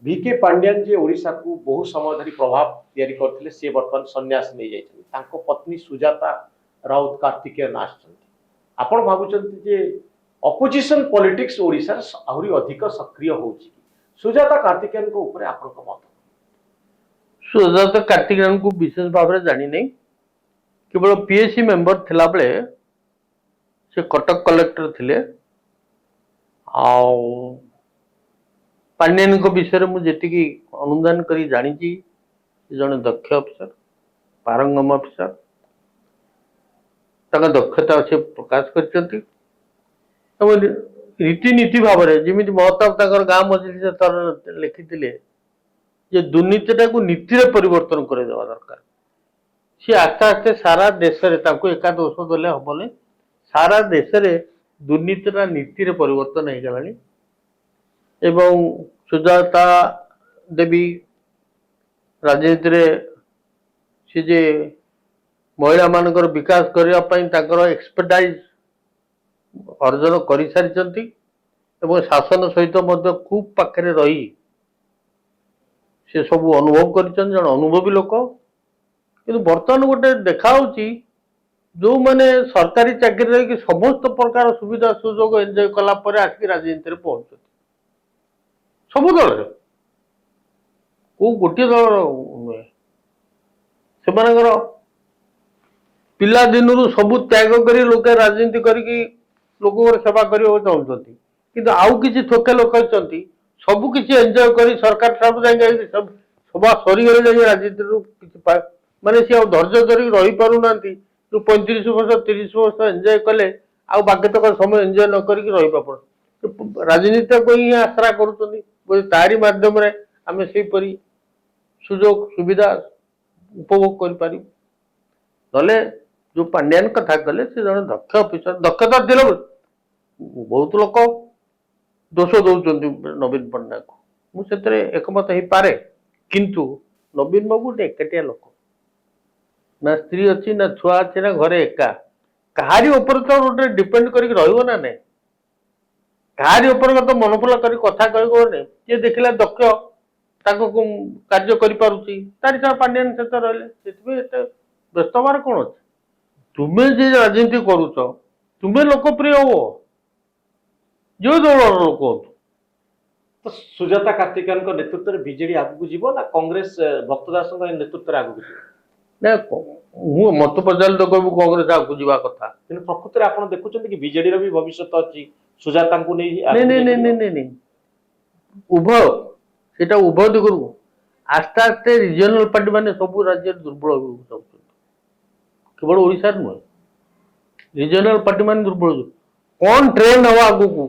V K Pandian ଯେ ଓଡ଼ିଶାକୁ ବହୁ ସମୟ ଧରି ପ୍ରଭାବ ତିଆରି କରିଥିଲେ ସେ ବର୍ତ୍ତମାନ ସନ୍ନ୍ୟାସ ନେଇଯାଇଛନ୍ତି। ତାଙ୍କ ପତ୍ନୀ ସୁଜାତା ରାଉତ କାର୍ତ୍ତିକେୟନ ଆସିଛନ୍ତି। ଆପଣ ଭାବୁଛନ୍ତି ଯେ ଅପୋଜିସନ ପଲିଟିକ୍ସ ଓଡ଼ିଶାରେ ଆହୁରି ଅଧିକ ସକ୍ରିୟ ହେଉଛି କି? ସୁଜାତା କାର୍ତ୍ତିକେୟନଙ୍କ ଉପରେ ଆପଣଙ୍କ ମତ? ସୁଜାତା କାର୍ତ୍ତିକେୟନଙ୍କୁ ବିଶେଷ ଭାବରେ ଜାଣିନାହିଁ। केवल पीएससी मेंबर थिला बेले से कटक कलेक्टर थिले। पांडियन विषय में जी अनुदान करी जानी जड़े दक्ष अफिसर पारंगम अफिसर दक्षता से प्रकाश कर रीतिनीति भाव में जमी महताब गाँ मझे लिखी दुर्नीति को नीति परिवर्तन कर दरकार। सी आस्ते आस्ते सारा देश में एका दोष देले हम सारा देश में दुर्नीति नीति परिवर्तन हो गलानी। एवं सुजाता देवी राजनीति रे सी जे महिला मानकर विकास करने एक्सपर्टाइज अर्जन कर सारी शासन सहित खूब पाखे रही से सब अनुभव कर अनुभवी लोक। कि बर्तमान गोटे देखा जो मैंने सरकारी चाकरी रही समस्त प्रकार सुविधा सुजोग एंजॉय कलापर आसिक राजनीति में पहुंचती सब दल को गोटे दल नुहे से पिला दिन सब त्याग कर लोक राजनीति करके लोक सेवा करने चाहते कि आउ कि थोके लोक सबकि एंजॉय कर सरकार सब सभा सरीगले राजनीति माने सी धैर्य धरिक रही पार ना जो 35 वर्ष 30 वर्ष एंजॉय कले बाकी तक समय एंजॉय न कर रही पार राजनीति को ही आश्रा करी मध्यम आम से सुजोग सुविधा उपभोग कर जो पांड्यान कथा कले से जन दक्ष अफिसर दक्षता दिल बहुत लोक दोष दौरान नवीन पट्टनायक को मुझे एकमत हो पारे किंतु नवीन बाबू गोटे एकाटिया लोक ना स्त्री अच्छी ना छुआ अच्छी ना घरे एका कहारी ऊपर तो गोटे डिपेंड करके रहिबो ना नहीं कहारी ऊपर तो मनोफुला कर कथा कहबो नहीं जे देखिला दक्ष ताको कार्य करि पारुची तारि सा पांड्यान सहित रहले सेतबे एते व्यस्त हमार कोन अछि तुमे जे राजनीति करूछ तुमे लोकप्रिय हो जो दल लोक तो सुजाता कार्तिकेयन नेतृत्व में बीजेडी आगू जीव ना कांग्रेस भक्तदास नेतृत्व आगू जीव ना मत पचार तो कहूँ कांग्रेस आगू जावा कथा प्रकृति में आप देखुं कि बीजेडी भी भविष्य अच्छी सुजाता को नहीं नहीं उभय से उभय दिगु आस्ते आस्ते रिजनल पार्टी माने सब राज्य दुर्बल केवल ओडिशा नुहे रिजनल पार्टी मान दुर्बल कौन ट्रेंड हम आगू को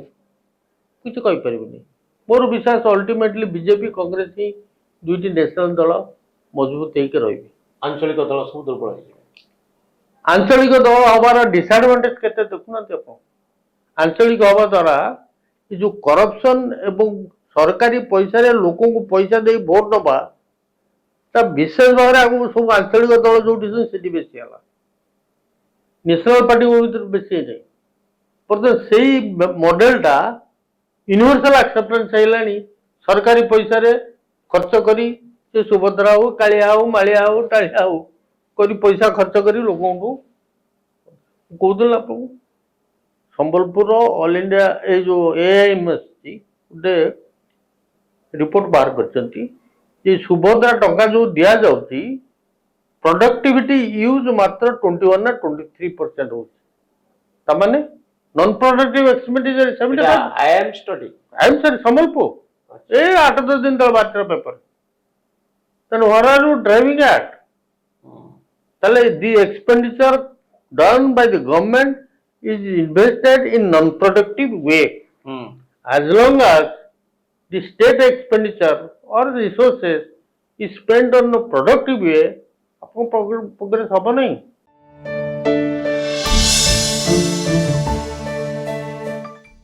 किसी कहीपर मोर विश्वास अल्टीमेटली बीजेपी कांग्रेस ही दुईटी नेशनल दल मजबूत होकर रही आंचलिक दल सब दुर्बल आंचलिक दल हमार डिसएडवांटेज केते देखुना आप आंचलिक हवा द्वारा जो करप्शन एवं सरकारी पैसा लोक पैसा दे भोट नवा विशेष भाव में आगे सब आंचलिक दल जो से बेसी है नेशनल पार्टी भर बेसी नहीं बर्तमान से मॉडलटा यूनिवर्सल एक्सेप्टेंस है सरकारी पैसा खर्च करी सुभद्रा हो कालिया हो मालिया हो टालिया हो करी पैसा खर्च करी लोगों को कहूल आप संबलपुर ऑल इंडिया ये जो एआईएमएस गोटे रिपोर्ट बाहर कर सुभद्रा टंका जो दि जाऊँगी प्रोडक्टिविटी यूज मात्र 21 ना 23% हो माने non productive expenditure 75 I am sorry Sambalpur ए 8-10 दिन तक बात paper then what are you driving at the expenditure done by the government is invested in non-productive way as long as the state expenditure or resources is spent on a productive way आपको progress हम नहीं।